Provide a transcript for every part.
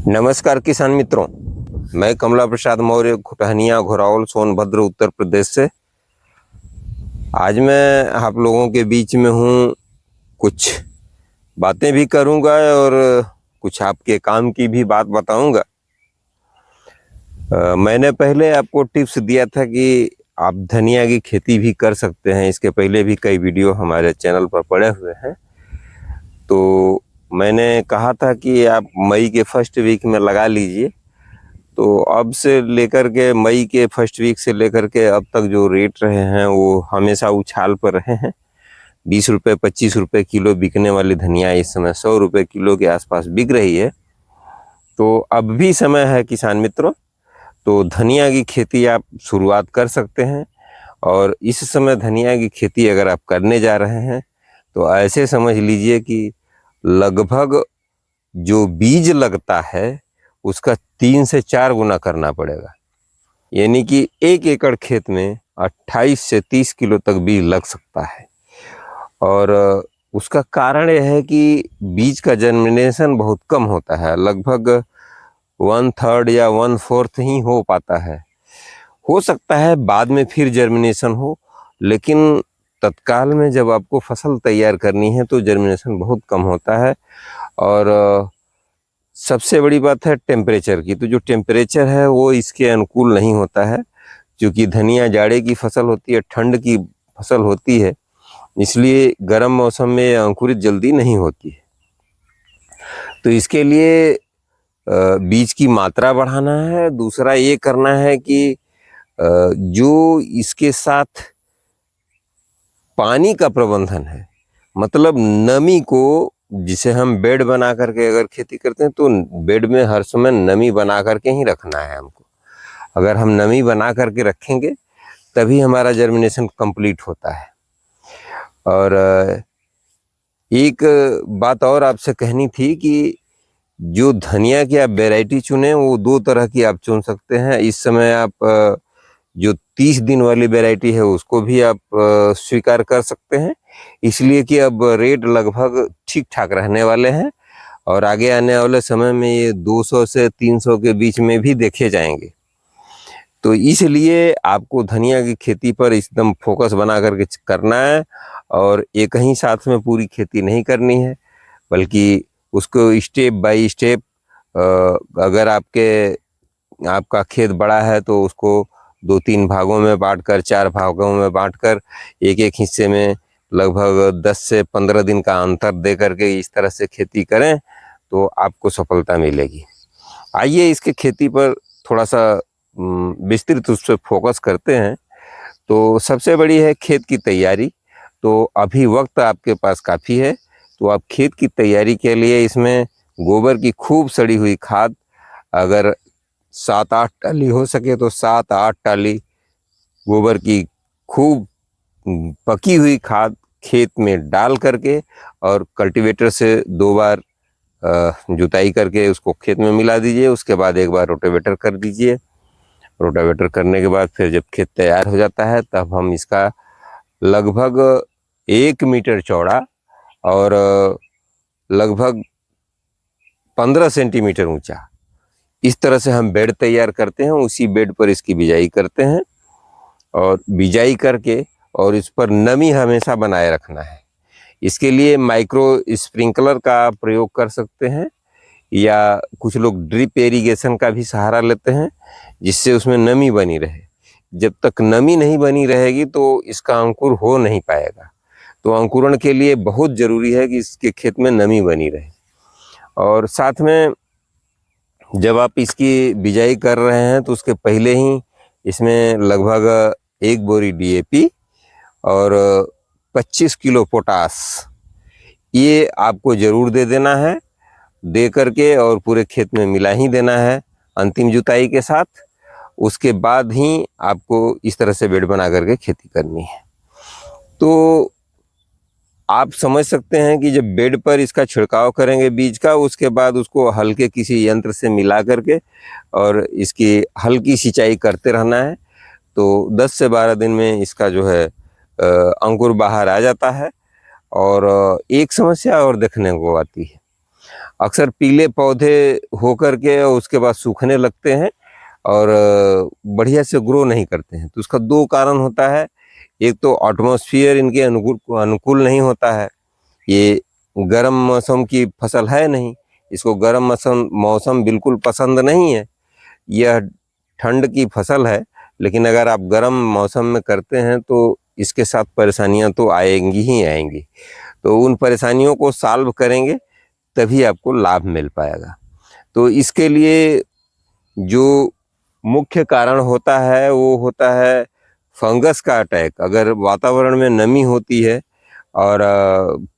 नमस्कार किसान मित्रों, मैं कमला प्रसाद मौर्य खुटहनिया घोरावल सोनभद्र उत्तर प्रदेश से। आज मैं आप लोगों के बीच में हूँ। कुछ बातें भी करूँगा और कुछ आपके काम की भी बात बताऊँगा। मैंने पहले आपको टिप्स दिया था कि आप धनिया की खेती भी कर सकते हैं। इसके पहले भी कई वीडियो हमारे चैनल पर पड़े हुए हैं। तो मैंने कहा था कि आप मई के फर्स्ट वीक में लगा लीजिए। तो अब से लेकर के मई के फर्स्ट वीक से लेकर के अब तक जो रेट रहे हैं वो हमेशा उछाल पर रहे हैं। 20 रुपये 25 रुपये किलो बिकने वाली धनिया इस समय 100 रुपये किलो के आसपास बिक रही है। तो अब भी समय है किसान मित्रों, तो धनिया की खेती आप शुरुआत कर सकते हैं। और इस समय धनिया की खेती अगर आप करने जा रहे हैं तो ऐसे समझ लीजिए कि लगभग जो बीज लगता है उसका 3 से 4 गुना करना पड़ेगा। यानी कि 1 एकड़ खेत में 28 से 30 किलो तक बीज लग सकता है। और उसका कारण यह है कि बीज का जर्मिनेशन बहुत कम होता है, लगभग 1/3 या 1/4 ही हो पाता है। हो सकता है बाद में फिर जर्मिनेशन हो, लेकिन तत्काल में जब आपको फसल तैयार करनी है तो जर्मिनेशन बहुत कम होता है। और सबसे बड़ी बात है टेम्परेचर की। तो जो टेम्परेचर है वो इसके अनुकूल नहीं होता है, क्योंकि धनिया जाड़े की फसल होती है, ठंड की फसल होती है, इसलिए गर्म मौसम में अंकुरित जल्दी नहीं होती है। तो इसके लिए बीज की मात्रा बढ़ाना है। दूसरा ये करना है कि जो इसके साथ पानी का प्रबंधन है, मतलब नमी को, जिसे हम बेड बना करके अगर खेती करते हैं तो बेड में हर समय नमी बना करके ही रखना है हमको। अगर हम नमी बना करके रखेंगे तभी हमारा जर्मिनेशन कंप्लीट होता है। और एक बात और आपसे कहनी थी कि जो धनिया की आप वैरायटी चुने वो 2 तरह की आप चुन सकते हैं। इस समय आप जो 30 दिन वाली वैरायटी है उसको भी आप स्वीकार कर सकते हैं, इसलिए कि अब रेट लगभग ठीक ठाक रहने वाले हैं और आगे आने वाले समय में ये 200 से 300 के बीच में भी देखे जाएंगे। तो इसलिए आपको धनिया की खेती पर एकदम फोकस बना करके करना है और एक ही साथ में पूरी खेती नहीं करनी है, बल्कि उसको स्टेप बाय स्टेप, अगर आपका खेत बड़ा है तो उसको 2-3 भागों में बांटकर, 4 भागों में बांटकर, एक एक हिस्से में लगभग 10 से 15 दिन का अंतर दे करके इस तरह से खेती करें तो आपको सफलता मिलेगी। आइए इसके खेती पर थोड़ा सा विस्तृत रूप से फोकस करते हैं। तो सबसे बड़ी है खेत की तैयारी। तो अभी वक्त आपके पास काफ़ी है, तो आप खेत की तैयारी के लिए इसमें गोबर की खूब सड़ी हुई खाद, अगर 7-8 टाली हो सके तो 7-8 टाली गोबर की खूब पकी हुई खाद खेत में डाल करके और कल्टीवेटर से 2 बार जुताई करके उसको खेत में मिला दीजिए। उसके बाद 1 बार रोटावेटर कर दीजिए। रोटावेटर करने के बाद फिर जब खेत तैयार हो जाता है तब हम इसका लगभग 1 मीटर चौड़ा और लगभग 15 सेंटीमीटर ऊंचा, इस तरह से हम बेड तैयार करते हैं। उसी बेड पर इसकी बिजाई करते हैं और बिजाई करके और इस पर नमी हमेशा बनाए रखना है। इसके लिए माइक्रो स्प्रिंकलर का प्रयोग कर सकते हैं या कुछ लोग ड्रिप इरिगेशन का भी सहारा लेते हैं, जिससे उसमें नमी बनी रहे। जब तक नमी नहीं बनी रहेगी तो इसका अंकुर हो नहीं पाएगा। तो अंकुरण के लिए बहुत ज़रूरी है कि इसके खेत में नमी बनी रहे। और साथ में जब आप इसकी बिजाई कर रहे हैं तो उसके पहले ही इसमें लगभग 1 बोरी DAP और 25 किलो पोटास, ये आपको ज़रूर दे देना है। दे करके और पूरे खेत में मिला ही देना है अंतिम जुताई के साथ। उसके बाद ही आपको इस तरह से बेड बना करके खेती करनी है। तो आप समझ सकते हैं कि जब बेड पर इसका छिड़काव करेंगे बीज का, उसके बाद उसको हल्के किसी यंत्र से मिला करके और इसकी हल्की सिंचाई करते रहना है। तो 10 से 12 दिन में इसका जो है अंकुर बाहर आ जाता है। और एक समस्या और देखने को आती है, अक्सर पीले पौधे होकर के उसके बाद सूखने लगते हैं और बढ़िया से ग्रो नहीं करते हैं। तो उसका दो कारण होता है, एक तो एटमॉस्फेयर इनके अनुकूल नहीं होता है, ये गर्म मौसम की फसल है नहीं, इसको गर्म मौसम बिल्कुल पसंद नहीं है, यह ठंड की फसल है। लेकिन अगर आप गर्म मौसम में करते हैं तो इसके साथ परेशानियां तो आएंगी ही आएंगी। तो उन परेशानियों को सॉल्व करेंगे तभी आपको लाभ मिल पाएगा। तो इसके लिए जो मुख्य कारण होता है वो होता है फंगस का अटैक। अगर वातावरण में नमी होती है और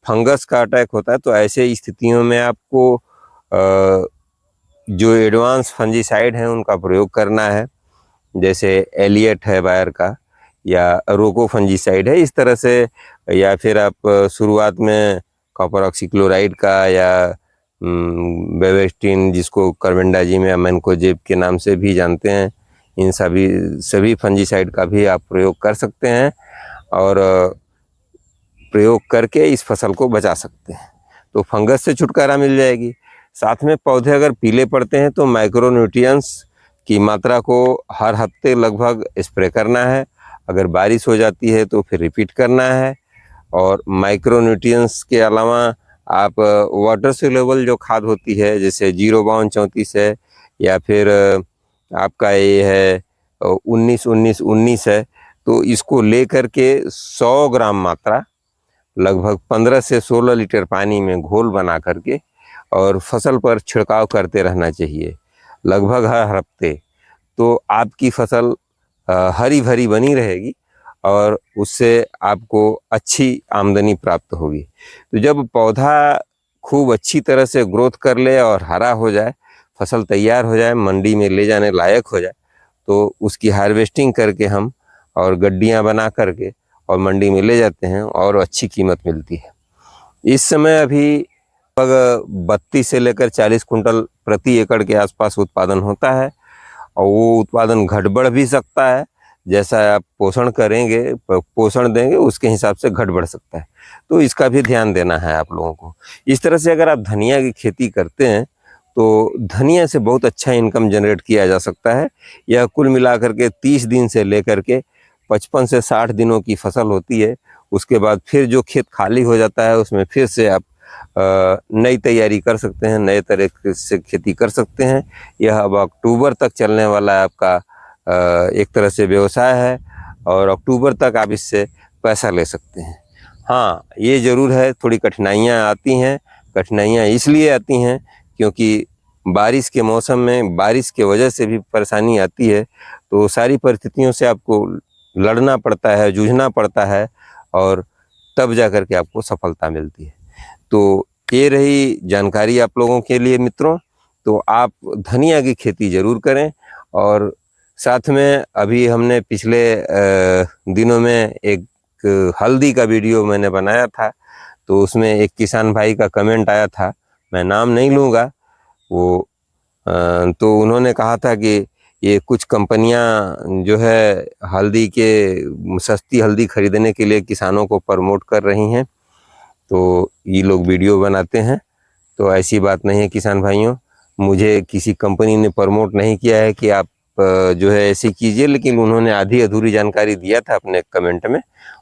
फंगस का अटैक होता है तो ऐसे स्थितियों में आपको जो एडवांस फंजीसाइड हैं उनका प्रयोग करना है, जैसे एलियट है बायर का या रोको फंजीसाइड है, इस तरह से। या फिर आप शुरुआत में कॉपर ऑक्सीक्लोराइड का या बेवेस्टिन, जिसको कार्बेंडाजिम या मैनकोजेब के नाम से भी जानते हैं, इन सभी फंजीसाइड का भी आप प्रयोग कर सकते हैं और प्रयोग करके इस फसल को बचा सकते हैं। तो फंगस से छुटकारा मिल जाएगी। साथ में पौधे अगर पीले पड़ते हैं तो माइक्रोन्यूट्रिएंट्स की मात्रा को हर हफ्ते लगभग स्प्रे करना है। अगर बारिश हो जाती है तो फिर रिपीट करना है। और माइक्रोन्यूट्रिएंट्स के अलावा आप वाटर सोल्यूबल जो खाद होती है, जैसे 05234 है या फिर आपका ये है 19-19-19 है, तो इसको ले करके 100 ग्राम मात्रा लगभग 15 से 16 लीटर पानी में घोल बना करके और फसल पर छिड़काव करते रहना चाहिए लगभग हर हफ्ते। तो आपकी फसल हरी भरी बनी रहेगी और उससे आपको अच्छी आमदनी प्राप्त होगी। तो जब पौधा खूब अच्छी तरह से ग्रोथ कर ले और हरा हो जाए, फसल तैयार हो जाए, मंडी में ले जाने लायक हो जाए, तो उसकी हार्वेस्टिंग करके हम और गड्डियां बना करके और मंडी में ले जाते हैं और अच्छी कीमत मिलती है। इस समय अभी लगभग 32 से लेकर 40 कुंटल प्रति एकड़ के आसपास उत्पादन होता है और वो उत्पादन घट बढ़ भी सकता है। जैसा आप पोषण करेंगे, पोषण देंगे, उसके हिसाब से घट बढ़ सकता है। तो इसका भी ध्यान देना है आप लोगों को। इस तरह से अगर आप धनिया की खेती करते हैं तो धनिया से बहुत अच्छा इनकम जनरेट किया जा सकता है। यह कुल मिलाकर के 30 दिन से लेकर के 55 से 60 दिनों की फसल होती है। उसके बाद फिर जो खेत खाली हो जाता है उसमें फिर से आप नई तैयारी कर सकते हैं, नए तरीके से खेती कर सकते हैं। यह अब अक्टूबर तक चलने वाला है आपका एक तरह से व्यवसाय है और अक्टूबर तक आप इससे पैसा ले सकते हैं। हाँ, ये ज़रूर है, थोड़ी कठिनाइयाँ आती हैं। कठिनाइयाँ इसलिए आती हैं क्योंकि बारिश के मौसम में बारिश के वजह से भी परेशानी आती है। तो सारी परिस्थितियों से आपको लड़ना पड़ता है, जूझना पड़ता है और तब जा कर के आपको सफलता मिलती है। तो ये रही जानकारी आप लोगों के लिए मित्रों। तो आप धनिया की खेती ज़रूर करें। और साथ में अभी हमने पिछले दिनों में एक हल्दी का वीडियो मैंने बनाया था, तो उसमें एक किसान भाई का कमेंट आया था, मैं नाम नहीं लूँगा वो, तो उन्होंने कहा था कि ये कुछ कंपनियां जो है हल्दी के सस्ती हल्दी खरीदने के लिए किसानों को प्रमोट कर रही हैं, तो ये लोग वीडियो बनाते हैं। तो ऐसी बात नहीं है किसान भाइयों, मुझे किसी कंपनी ने प्रमोट नहीं किया है कि आप जो है ऐसे कीजिए, लेकिन उन्होंने आधी अधूरी जानकारी दिया था अपने कमेंट में।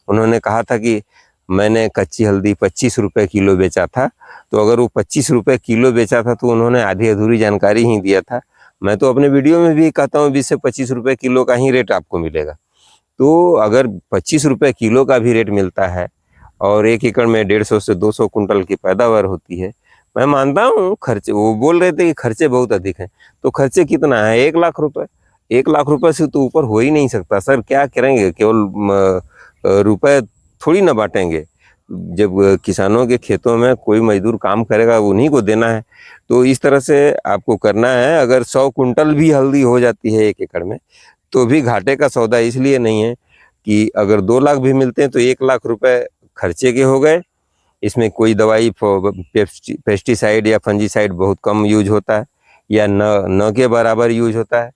उन्होंने कहा था कि मैंने कच्ची हल्दी 25 रुपये किलो बेचा था, तो अगर वो 25 रुपये किलो बेचा था तो उन्होंने आधी अधूरी जानकारी ही दिया था। मैं तो अपने वीडियो में भी कहता हूँ 20 से 25 रुपये किलो का ही रेट आपको मिलेगा। तो अगर 25 रुपये किलो का भी रेट मिलता है और 1 एकड़ में 150 से 200 कुंटल की पैदावार होती है, मैं मानता हूँ खर्चे, वो बोल रहे थे कि खर्चे बहुत अधिक हैं, तो खर्चे कितना है? 1 लाख रुपए। 1 लाख रुपए से तो ऊपर हो ही नहीं सकता सर। क्या करेंगे? केवल रुपए थोड़ी ना बांटेंगे। जब किसानों के खेतों में कोई मजदूर काम करेगा उन्हीं को देना है। तो इस तरह से आपको करना है। अगर 100 कुंटल भी हल्दी हो जाती है 1 एकड़ में तो भी घाटे का सौदा इसलिए नहीं है कि अगर 2 लाख भी मिलते हैं तो 1 लाख रुपए खर्चे के हो गए। इसमें कोई दवाई पेस्टिसाइड या फंजीसाइड बहुत कम यूज होता है या न के बराबर यूज होता है।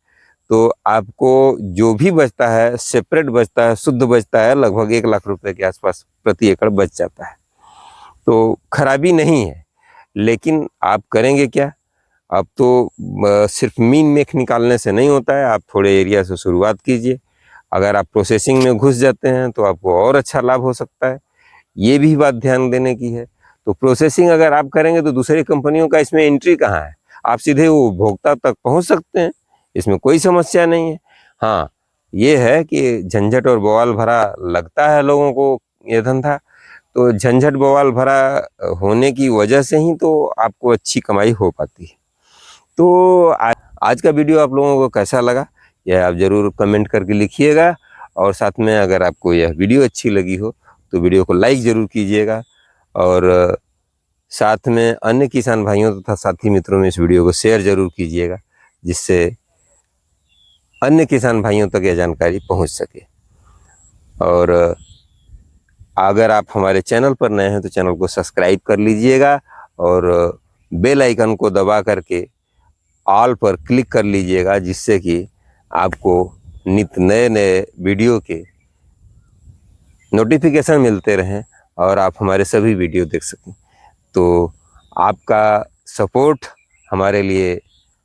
तो आपको जो भी बचता है सेपरेट बचता है, शुद्ध बचता है, लगभग 1 लाख रुपए के आसपास प्रति एकड़ बच जाता है। तो खराबी नहीं है। लेकिन आप करेंगे क्या? अब तो सिर्फ मीन मेख निकालने से नहीं होता है, आप थोड़े एरिया से शुरुआत कीजिए। अगर आप प्रोसेसिंग में घुस जाते हैं तो आपको और अच्छा लाभ हो सकता है, ये भी बात ध्यान देने की है। तो प्रोसेसिंग अगर आप करेंगे तो दूसरी कंपनियों का इसमें एंट्री कहाँ है? आप सीधे वो उपभोक्ता तक पहुंच सकते हैं, इसमें कोई समस्या नहीं है। हाँ, ये है कि झंझट और बवाल भरा लगता है लोगों को ये धंधा, तो झंझट बवाल भरा होने की वजह से ही तो आपको अच्छी कमाई हो पाती है। तो आज का वीडियो आप लोगों को कैसा लगा, यह आप ज़रूर कमेंट करके लिखिएगा। और साथ में अगर आपको यह वीडियो अच्छी लगी हो तो वीडियो को लाइक ज़रूर कीजिएगा, और साथ में अन्य किसान भाइयों तथा साथी मित्रों में इस वीडियो को शेयर ज़रूर कीजिएगा, जिससे अन्य किसान भाइयों तक यह जानकारी पहुंच सके। और अगर आप हमारे चैनल पर नए हैं तो चैनल को सब्सक्राइब कर लीजिएगा, और बेल आइकन को दबा करके ऑल पर क्लिक कर लीजिएगा, जिससे कि आपको नित नए नए वीडियो के नोटिफिकेशन मिलते रहें और आप हमारे सभी वीडियो देख सकें। तो आपका सपोर्ट हमारे लिए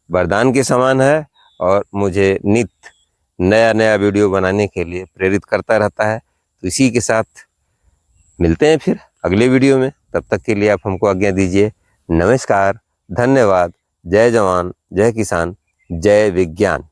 वरदान के समान है और मुझे नित नया नया वीडियो बनाने के लिए प्रेरित करता रहता है। तो इसी के साथ मिलते हैं फिर अगले वीडियो में। तब तक के लिए आप हमको आज्ञा दीजिए। नमस्कार, धन्यवाद, जय जवान, जय किसान, जय विज्ञान।